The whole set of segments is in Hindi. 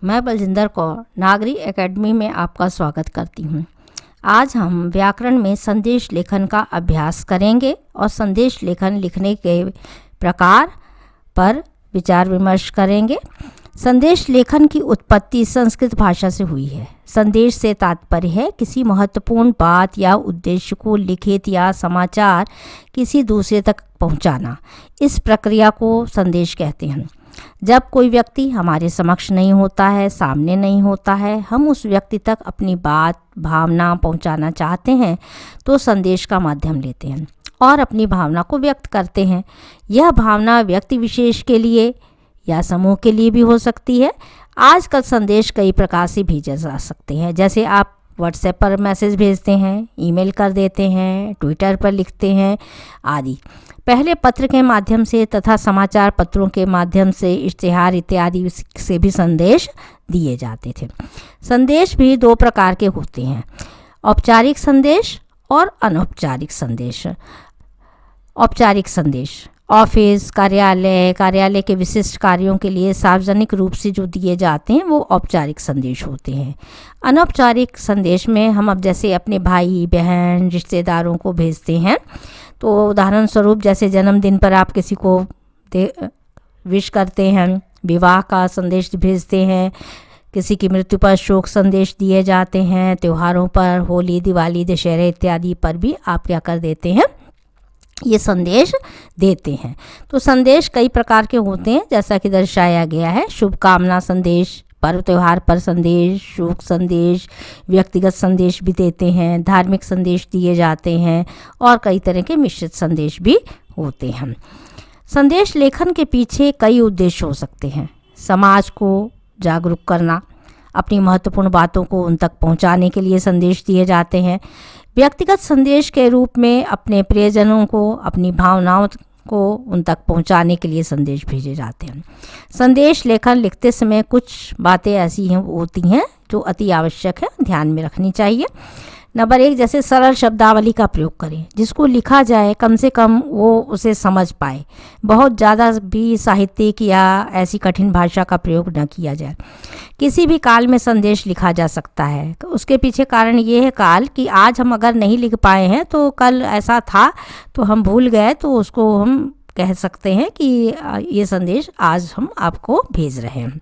मैं बलजिंदर कौर नागरी एकेडमी में आपका स्वागत करती हूँ। आज हम व्याकरण में संदेश लेखन का अभ्यास करेंगे और संदेश लेखन लिखने के प्रकार पर विचार विमर्श करेंगे। संदेश लेखन की उत्पत्ति संस्कृत भाषा से हुई है। संदेश से तात्पर्य है किसी महत्वपूर्ण बात या उद्देश्य को लिखित या समाचार किसी दूसरे तक पहुँचाना। इस प्रक्रिया को संदेश कहते हैं। जब कोई व्यक्ति हमारे समक्ष नहीं होता है, सामने नहीं होता है, हम उस व्यक्ति तक अपनी बात भावना पहुंचाना चाहते हैं तो संदेश का माध्यम लेते हैं और अपनी भावना को व्यक्त करते हैं। यह भावना व्यक्ति विशेष के लिए या समूह के लिए भी हो सकती है। आजकल संदेश कई प्रकार से भेजे जा सकते हैं, जैसे आप व्हाट्सएप पर मैसेज भेजते हैं, ईमेल कर देते हैं, ट्विटर पर लिखते हैं आदि। पहले पत्र के माध्यम से तथा समाचार पत्रों के माध्यम से इश्तिहार इत्यादि से भी संदेश दिए जाते थे। संदेश भी दो प्रकार के होते हैं, औपचारिक संदेश और अनौपचारिक संदेश। औपचारिक संदेश ऑफिस, कार्यालय के विशिष्ट कार्यों के लिए सार्वजनिक रूप से जो दिए जाते हैं वो औपचारिक संदेश होते हैं। अनौपचारिक संदेश में हम अब जैसे अपने भाई बहन रिश्तेदारों को भेजते हैं, तो उदाहरण स्वरूप जैसे जन्मदिन पर आप किसी को विश करते हैं, विवाह का संदेश भेजते हैं, किसी की मृत्यु पर शोक संदेश दिए जाते हैं, त्योहारों पर होली, दिवाली, दशहरे इत्यादि पर भी आप क्या कर देते हैं, ये संदेश देते हैं। तो संदेश कई प्रकार के होते हैं जैसा कि दर्शाया गया है। शुभकामना संदेश, पर्व त्यौहार पर संदेश, शोक संदेश, व्यक्तिगत संदेश भी देते हैं, धार्मिक संदेश दिए जाते हैं और कई तरह के मिश्रित संदेश भी होते हैं। संदेश लेखन के पीछे कई उद्देश्य हो सकते हैं। समाज को जागरूक करना, अपनी महत्वपूर्ण बातों को उन तक पहुंचाने के लिए संदेश दिए जाते हैं। व्यक्तिगत संदेश के रूप में अपने प्रियजनों को अपनी भावनाओं को उन तक पहुंचाने के लिए संदेश भेजे जाते हैं। संदेश लेखन लिखते समय कुछ बातें ऐसी होती हैं जो अति आवश्यक है, ध्यान में रखनी चाहिए। नंबर 1, जैसे सरल शब्दावली का प्रयोग करें, जिसको लिखा जाए कम से कम वो उसे समझ पाए। बहुत ज़्यादा भी साहित्यिक या ऐसी कठिन भाषा का प्रयोग न किया जाए। किसी भी काल में संदेश लिखा जा सकता है। उसके पीछे कारण ये है काल कि आज हम अगर नहीं लिख पाए हैं तो कल ऐसा था तो हम भूल गए, तो उसको हम कह सकते हैं कि ये संदेश आज हम आपको भेज रहे हैं।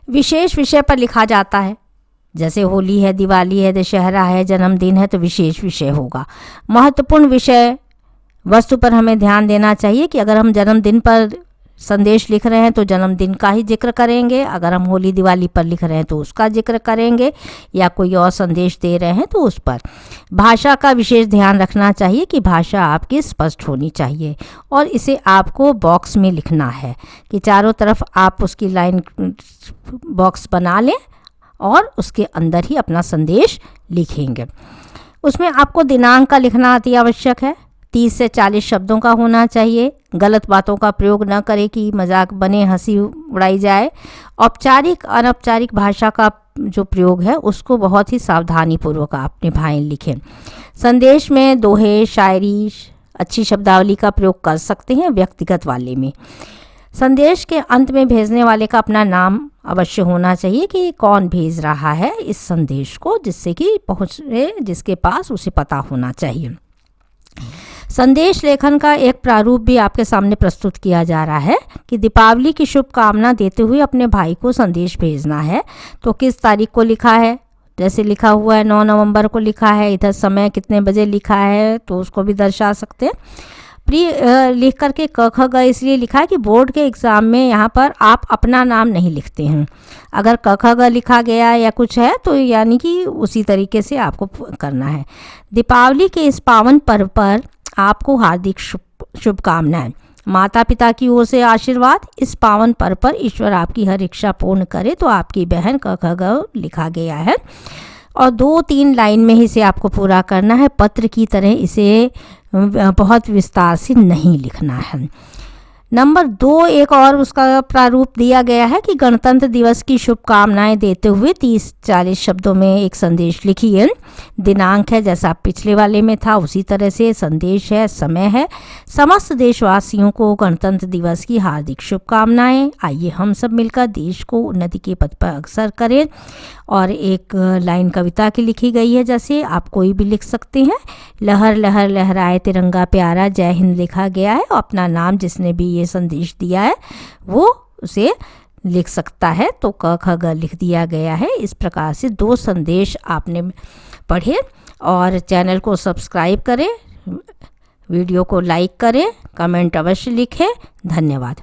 विशेष विषय पर लिखा जाता है, जैसे होली है, दिवाली है, दशहरा है, जन्मदिन है, तो विशेष विषय होगा। महत्वपूर्ण विषय वस्तु पर हमें ध्यान देना चाहिए कि अगर हम जन्मदिन पर संदेश लिख रहे हैं तो जन्मदिन का ही जिक्र करेंगे, अगर हम होली दिवाली पर लिख रहे हैं तो उसका जिक्र करेंगे, या कोई और संदेश दे रहे हैं तो उस पर। भाषा का विशेष ध्यान रखना चाहिए कि भाषा आपकी स्पष्ट होनी चाहिए और इसे आपको बॉक्स में लिखना है कि चारों तरफ आप उसकी लाइन बॉक्स बना लें और उसके अंदर ही अपना संदेश लिखेंगे। उसमें आपको दिनांक का लिखना अति आवश्यक है। 30 से 40 शब्दों का होना चाहिए। गलत बातों का प्रयोग न करें कि मजाक बने, हंसी उड़ाई जाए। औपचारिक अनौपचारिक भाषा का जो प्रयोग है उसको बहुत ही सावधानी पूर्वक आप निभाएं, लिखें। संदेश में दोहे, शायरी, अच्छी शब्दावली का प्रयोग कर सकते हैं व्यक्तिगत वाले में। संदेश के अंत में भेजने वाले का अपना नाम अवश्य होना चाहिए कि कौन भेज रहा है इस संदेश को, जिससे कि पहुँचे जिसके पास उसे पता होना चाहिए। संदेश लेखन का एक प्रारूप भी आपके सामने प्रस्तुत किया जा रहा है कि दीपावली की शुभकामना देते हुए अपने भाई को संदेश भेजना है तो किस तारीख को लिखा है। जैसे लिखा हुआ है 9 नवंबर को लिखा है, इधर समय कितने बजे लिखा है तो उसको भी दर्शा सकते हैं। लिख करके क ख ग इसलिए लिखा है कि बोर्ड के एग्ज़ाम में यहाँ पर आप अपना नाम नहीं लिखते हैं। अगर क ख ग लिखा गया या कुछ है तो यानी कि उसी तरीके से आपको करना है। दीपावली के इस पावन पर्व पर आपको हार्दिक शुभकामनाएं। माता पिता की ओर से आशीर्वाद। इस पावन पर्व पर ईश्वर आपकी हर इच्छा पूर्ण करे, तो आपकी बहन क ख ग लिखा गया है और 2-3 लाइन में ही इसे आपको पूरा करना है। पत्र की तरह इसे बहुत विस्तार से नहीं लिखना है। नंबर 2 एक और उसका प्रारूप दिया गया है कि गणतंत्र दिवस की शुभकामनाएं देते हुए 30-40 शब्दों में एक संदेश लिखिए। दिनांक है जैसा पिछले वाले में था उसी तरह से, संदेश है, समय है। समस्त देशवासियों को गणतंत्र दिवस की हार्दिक शुभकामनाएं। आइए हम सब मिलकर देश को उन्नति के पथ पर अग्रसर करें। और एक लाइन कविता की लिखी गई है, जैसे आप कोई भी लिख सकते हैं। लहर लहर लहराए तिरंगा प्यारा, जय हिंद लिखा गया है। और अपना नाम जिसने भी ये संदेश दिया है वो उसे लिख सकता है, तो क ख ग लिख दिया गया है। इस प्रकार से 2 संदेश आपने पढ़े। और चैनल को सब्सक्राइब करें, वीडियो को लाइक करें, कमेंट अवश्य लिखें। धन्यवाद।